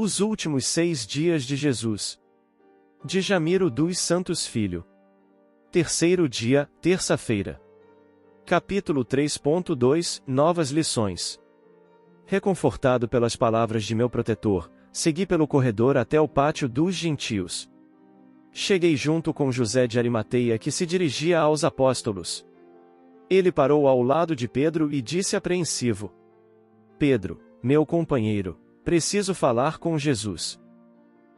Os últimos 6 dias de Jesus. De Jamiro dos Santos Filho. Terceiro dia, terça-feira. Capítulo 3.2 Novas lições. Reconfortado pelas palavras de meu protetor, segui pelo corredor até o pátio dos gentios. Cheguei junto com José de Arimateia, que se dirigia aos apóstolos. Ele parou ao lado de Pedro e disse apreensivo: Pedro, meu companheiro, preciso falar com Jesus.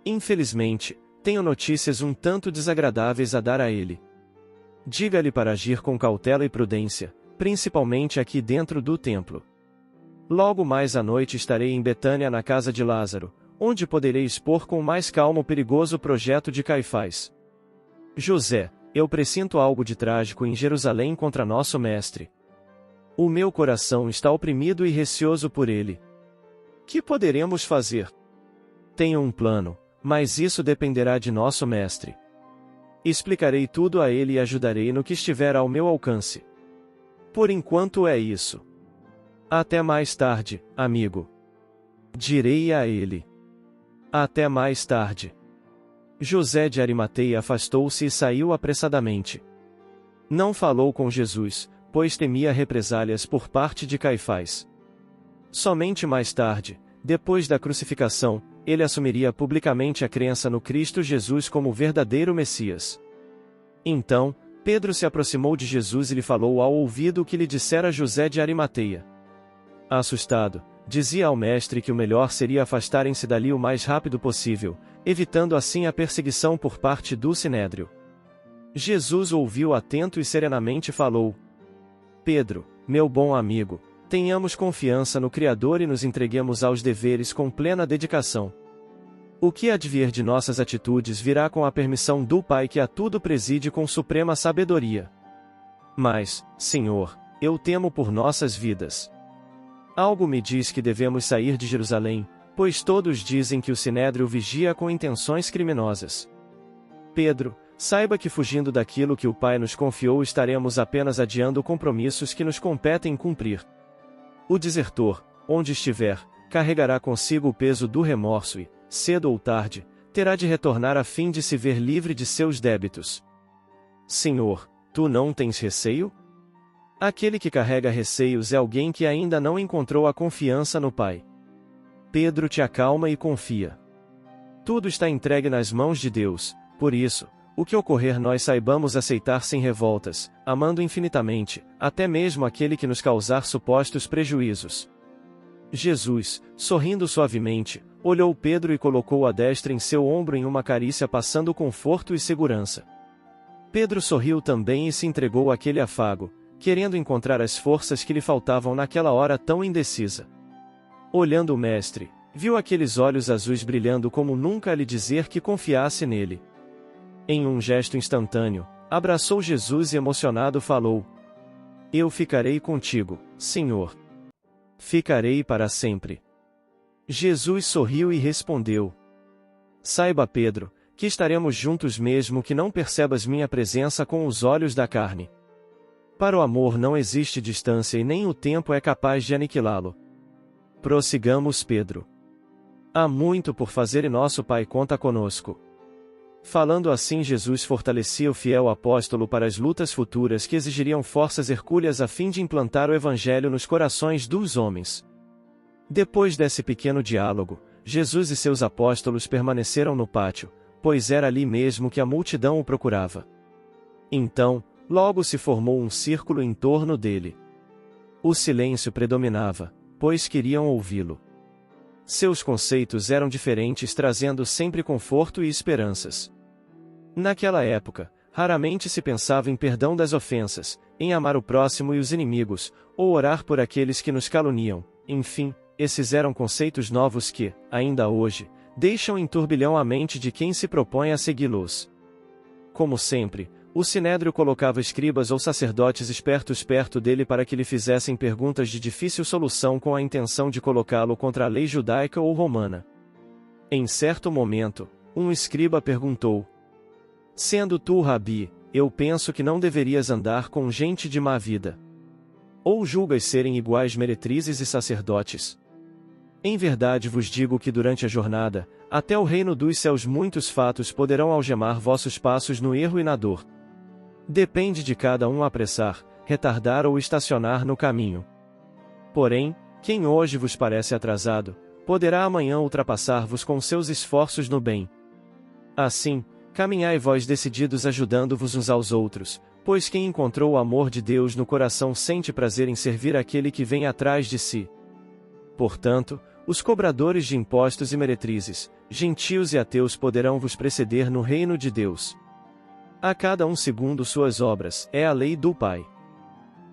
Infelizmente, tenho notícias um tanto desagradáveis a dar a ele. Diga-lhe para agir com cautela e prudência, principalmente aqui dentro do templo. Logo mais à noite estarei em Betânia na casa de Lázaro, onde poderei expor com mais calma o perigoso projeto de Caifás. José, eu pressinto algo de trágico em Jerusalém contra nosso mestre. O meu coração está oprimido e receoso por ele. Que poderemos fazer? Tenho um plano, mas isso dependerá de nosso mestre. Explicarei tudo a ele e ajudarei no que estiver ao meu alcance. Por enquanto é isso. Até mais tarde, amigo. Direi a ele. Até mais tarde. José de Arimateia afastou-se e saiu apressadamente. Não falou com Jesus, pois temia represálias por parte de Caifás. Somente mais tarde, depois da crucificação, ele assumiria publicamente a crença no Cristo Jesus como verdadeiro Messias. Então, Pedro se aproximou de Jesus e lhe falou ao ouvido o que lhe dissera José de Arimateia. Assustado, dizia ao mestre que o melhor seria afastarem-se dali o mais rápido possível, evitando assim a perseguição por parte do Sinédrio. Jesus ouviu atento e serenamente falou: Pedro, meu bom amigo, tenhamos confiança no Criador e nos entreguemos aos deveres com plena dedicação. O que há de vir de nossas atitudes virá com a permissão do Pai que a tudo preside com suprema sabedoria. Mas, Senhor, eu temo por nossas vidas. Algo me diz que devemos sair de Jerusalém, pois todos dizem que o Sinédrio vigia com intenções criminosas. Pedro, saiba que fugindo daquilo que o Pai nos confiou estaremos apenas adiando compromissos que nos competem cumprir. O desertor, onde estiver, carregará consigo o peso do remorso e, cedo ou tarde, terá de retornar a fim de se ver livre de seus débitos. Senhor, tu não tens receio? Aquele que carrega receios é alguém que ainda não encontrou a confiança no Pai. Pedro te acalma e confia. Tudo está entregue nas mãos de Deus, por isso, o que ocorrer nós saibamos aceitar sem revoltas, amando infinitamente, até mesmo aquele que nos causar supostos prejuízos. Jesus, sorrindo suavemente, olhou Pedro e colocou a destra em seu ombro em uma carícia passando conforto e segurança. Pedro sorriu também e se entregou àquele afago, querendo encontrar as forças que lhe faltavam naquela hora tão indecisa. Olhando o mestre, viu aqueles olhos azuis brilhando como nunca a lhe dizer que confiasse nele. Em um gesto instantâneo, abraçou Jesus e emocionado falou: Eu ficarei contigo, Senhor. Ficarei para sempre. Jesus sorriu e respondeu: Saiba, Pedro, que estaremos juntos mesmo que não percebas minha presença com os olhos da carne. Para o amor não existe distância e nem o tempo é capaz de aniquilá-lo. Prossigamos, Pedro. Há muito por fazer e nosso Pai conta conosco. Falando assim, Jesus fortalecia o fiel apóstolo para as lutas futuras que exigiriam forças hercúleas a fim de implantar o Evangelho nos corações dos homens. Depois desse pequeno diálogo, Jesus e seus apóstolos permaneceram no pátio, pois era ali mesmo que a multidão o procurava. Então, logo se formou um círculo em torno dele. O silêncio predominava, pois queriam ouvi-lo. Seus conceitos eram diferentes, trazendo sempre conforto e esperanças. Naquela época, raramente se pensava em perdão das ofensas, em amar o próximo e os inimigos, ou orar por aqueles que nos caluniam. Enfim, esses eram conceitos novos que, ainda hoje, deixam em turbilhão a mente de quem se propõe a segui-los. Como sempre, o Sinédrio colocava escribas ou sacerdotes espertos perto dele para que lhe fizessem perguntas de difícil solução com a intenção de colocá-lo contra a lei judaica ou romana. Em certo momento, um escriba perguntou: Sendo tu, Rabi, eu penso que não deverias andar com gente de má vida. Ou julgas serem iguais meretrizes e sacerdotes? Em verdade vos digo que durante a jornada, até o reino dos céus muitos fatos poderão algemar vossos passos no erro e na dor. Depende de cada um apressar, retardar ou estacionar no caminho. Porém, quem hoje vos parece atrasado, poderá amanhã ultrapassar-vos com seus esforços no bem. Assim, caminhai vós decididos ajudando-vos uns aos outros, pois quem encontrou o amor de Deus no coração sente prazer em servir aquele que vem atrás de si. Portanto, os cobradores de impostos e meretrizes, gentios e ateus poderão vos preceder no reino de Deus. A cada um segundo suas obras, é a lei do Pai.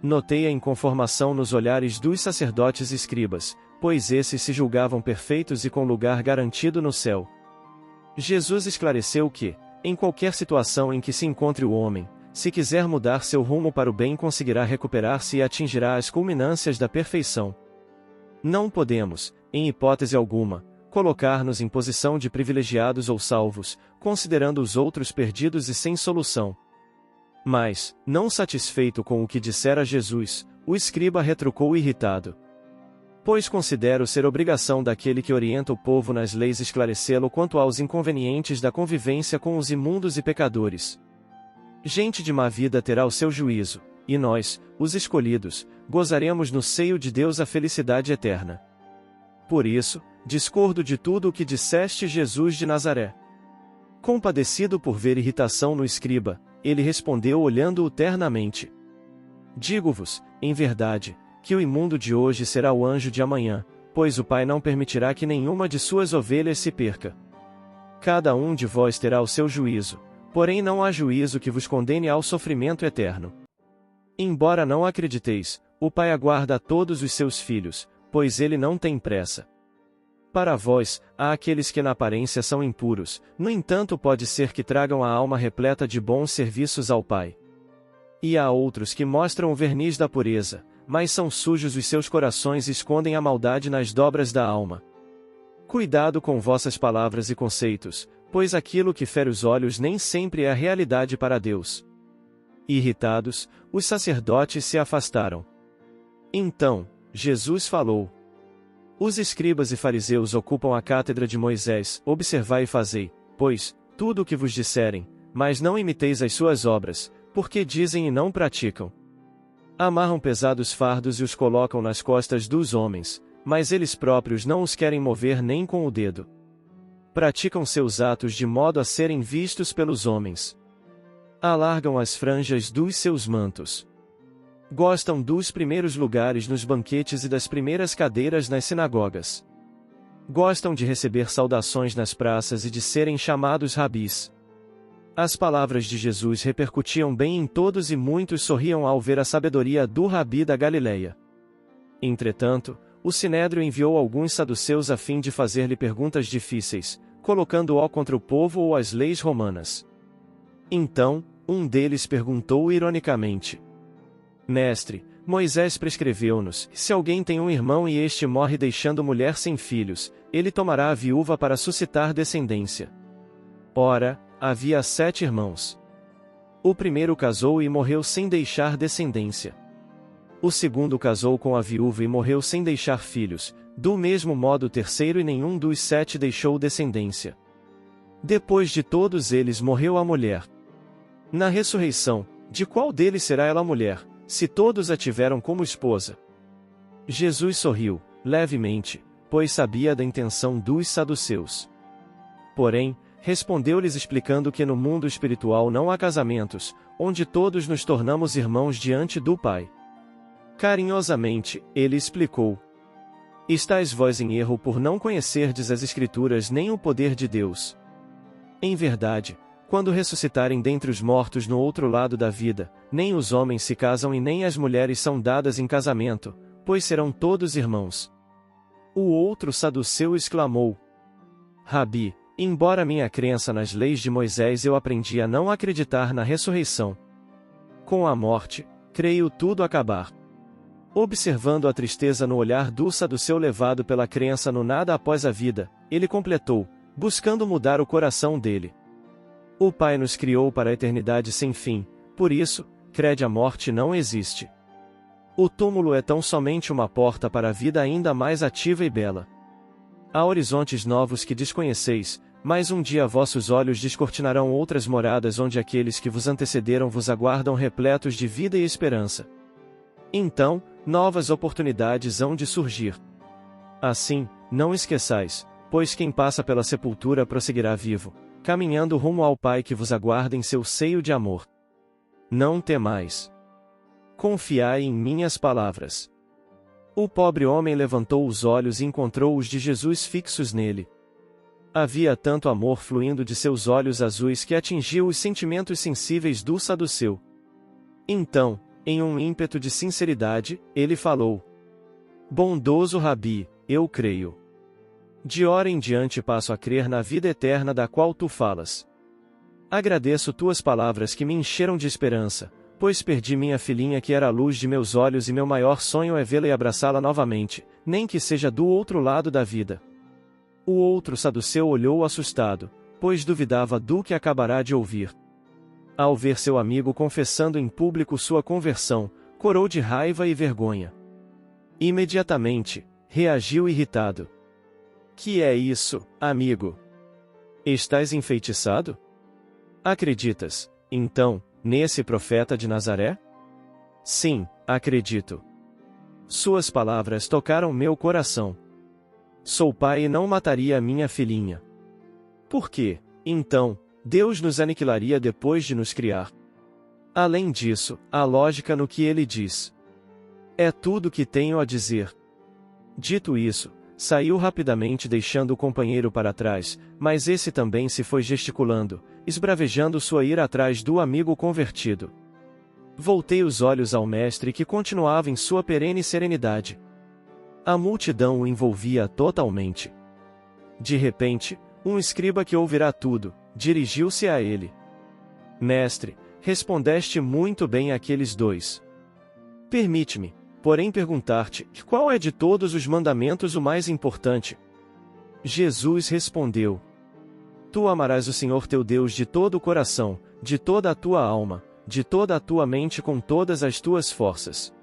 Notei a inconformação nos olhares dos sacerdotes e escribas, pois esses se julgavam perfeitos e com lugar garantido no céu. Jesus esclareceu que, em qualquer situação em que se encontre o homem, se quiser mudar seu rumo para o bem conseguirá recuperar-se e atingirá as culminâncias da perfeição. Não podemos, em hipótese alguma, colocar-nos em posição de privilegiados ou salvos, considerando os outros perdidos e sem solução. Mas, não satisfeito com o que dissera Jesus, o escriba retrucou irritado. Pois considero ser obrigação daquele que orienta o povo nas leis esclarecê-lo quanto aos inconvenientes da convivência com os imundos e pecadores. Gente de má vida terá o seu juízo, e nós, os escolhidos, gozaremos no seio de Deus a felicidade eterna. Por isso, discordo de tudo o que disseste, Jesus de Nazaré. Compadecido por ver irritação no escriba, ele respondeu olhando-o ternamente. Digo-vos, em verdade, que o imundo de hoje será o anjo de amanhã, pois o Pai não permitirá que nenhuma de suas ovelhas se perca. Cada um de vós terá o seu juízo, porém não há juízo que vos condene ao sofrimento eterno. Embora não acrediteis, o Pai aguarda a todos os seus filhos, pois ele não tem pressa. Para vós, há aqueles que na aparência são impuros, no entanto pode ser que tragam a alma repleta de bons serviços ao Pai. E há outros que mostram o verniz da pureza, mas são sujos os seus corações e escondem a maldade nas dobras da alma. Cuidado com vossas palavras e conceitos, pois aquilo que fere os olhos nem sempre é a realidade para Deus. Irritados, os sacerdotes se afastaram. Então, Jesus falou. Os escribas e fariseus ocupam a cátedra de Moisés, observai e fazei, pois, tudo o que vos disserem, mas não imiteis as suas obras, porque dizem e não praticam. Amarram pesados fardos e os colocam nas costas dos homens, mas eles próprios não os querem mover nem com o dedo. Praticam seus atos de modo a serem vistos pelos homens. Alargam as franjas dos seus mantos. Gostam dos primeiros lugares nos banquetes e das primeiras cadeiras nas sinagogas. Gostam de receber saudações nas praças e de serem chamados rabis. As palavras de Jesus repercutiam bem em todos e muitos sorriam ao ver a sabedoria do rabi da Galileia. Entretanto, o Sinédrio enviou alguns saduceus a fim de fazer-lhe perguntas difíceis, colocando-o contra o povo ou as leis romanas. Então, um deles perguntou ironicamente: Mestre, Moisés prescreveu-nos, se alguém tem um irmão e este morre deixando mulher sem filhos, ele tomará a viúva para suscitar descendência. Ora, havia 7 irmãos. O primeiro casou e morreu sem deixar descendência. O segundo casou com a viúva e morreu sem deixar filhos, do mesmo modo o terceiro e nenhum dos 7 deixou descendência. Depois de todos eles morreu a mulher. Na ressurreição, de qual deles será ela mulher, se todos a tiveram como esposa? Jesus sorriu, levemente, pois sabia da intenção dos saduceus. Porém, respondeu-lhes explicando que no mundo espiritual não há casamentos, onde todos nos tornamos irmãos diante do Pai. Carinhosamente, ele explicou: Estais vós em erro por não conhecerdes as Escrituras nem o poder de Deus. Em verdade, quando ressuscitarem dentre os mortos no outro lado da vida, nem os homens se casam e nem as mulheres são dadas em casamento, pois serão todos irmãos. O outro saduceu exclamou: Rabi, embora minha crença nas leis de Moisés eu aprendi a não acreditar na ressurreição. Com a morte, creio tudo acabar. Observando a tristeza no olhar do saduceu levado pela crença no nada após a vida, ele completou, buscando mudar o coração dele. O Pai nos criou para a eternidade sem fim, por isso, crede a morte não existe. O túmulo é tão somente uma porta para a vida ainda mais ativa e bela. Há horizontes novos que desconheceis, mas um dia vossos olhos descortinarão outras moradas onde aqueles que vos antecederam vos aguardam repletos de vida e esperança. Então, novas oportunidades hão de surgir. Assim, não esqueçais, pois quem passa pela sepultura prosseguirá vivo, caminhando rumo ao Pai que vos aguarda em seu seio de amor. Não temais. Confiai em minhas palavras. O pobre homem levantou os olhos e encontrou os de Jesus fixos nele. Havia tanto amor fluindo de seus olhos azuis que atingiu os sentimentos sensíveis do saduceu. Então, em um ímpeto de sinceridade, ele falou: Bondoso Rabi, eu creio. De hora em diante passo a crer na vida eterna da qual tu falas. Agradeço tuas palavras que me encheram de esperança, pois perdi minha filhinha que era a luz de meus olhos e meu maior sonho é vê-la e abraçá-la novamente, nem que seja do outro lado da vida. O outro saduceu olhou assustado, pois duvidava do que acabará de ouvir. Ao ver seu amigo confessando em público sua conversão, corou de raiva e vergonha. Imediatamente, reagiu irritado. Que é isso, amigo? Estás enfeitiçado? Acreditas, então, nesse profeta de Nazaré? Sim, acredito. Suas palavras tocaram meu coração. Sou pai e não mataria a minha filhinha. Por quê, então, Deus nos aniquilaria depois de nos criar? Além disso, há lógica no que ele diz. É tudo que tenho a dizer. Dito isso, saiu rapidamente deixando o companheiro para trás, mas esse também se foi gesticulando, esbravejando sua ira atrás do amigo convertido. Voltei os olhos ao mestre que continuava em sua perene serenidade. A multidão o envolvia totalmente. De repente, um escriba que ouvirá tudo, dirigiu-se a ele. Mestre, respondeste muito bem àqueles dois. Permite-me, porém, perguntar-te, qual é de todos os mandamentos o mais importante? Jesus respondeu: Tu amarás o Senhor teu Deus de todo o coração, de toda a tua alma, de toda a tua mente com todas as tuas forças.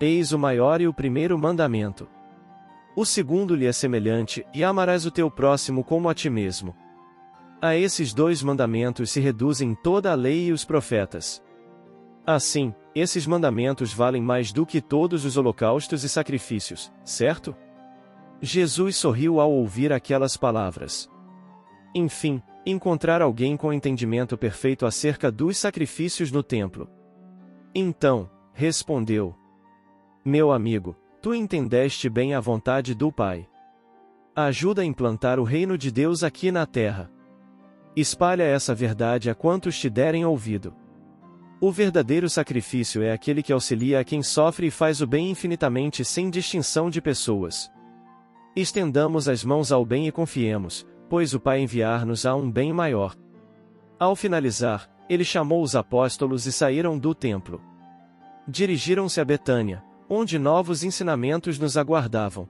Eis o maior e o primeiro mandamento. O segundo lhe é semelhante, e amarás o teu próximo como a ti mesmo. A esses dois mandamentos se reduzem toda a lei e os profetas. Assim, esses mandamentos valem mais do que todos os holocaustos e sacrifícios, certo? Jesus sorriu ao ouvir aquelas palavras. Enfim, encontrar alguém com entendimento perfeito acerca dos sacrifícios no templo. Então, respondeu: Meu amigo, tu entendeste bem a vontade do Pai. Ajuda a implantar o reino de Deus aqui na terra. Espalha essa verdade a quantos te derem ouvido. O verdadeiro sacrifício é aquele que auxilia a quem sofre e faz o bem infinitamente sem distinção de pessoas. Estendamos as mãos ao bem e confiemos, pois o Pai enviar-nos a um bem maior. Ao finalizar, ele chamou os apóstolos e saíram do templo. Dirigiram-se a Betânia, onde novos ensinamentos nos aguardavam.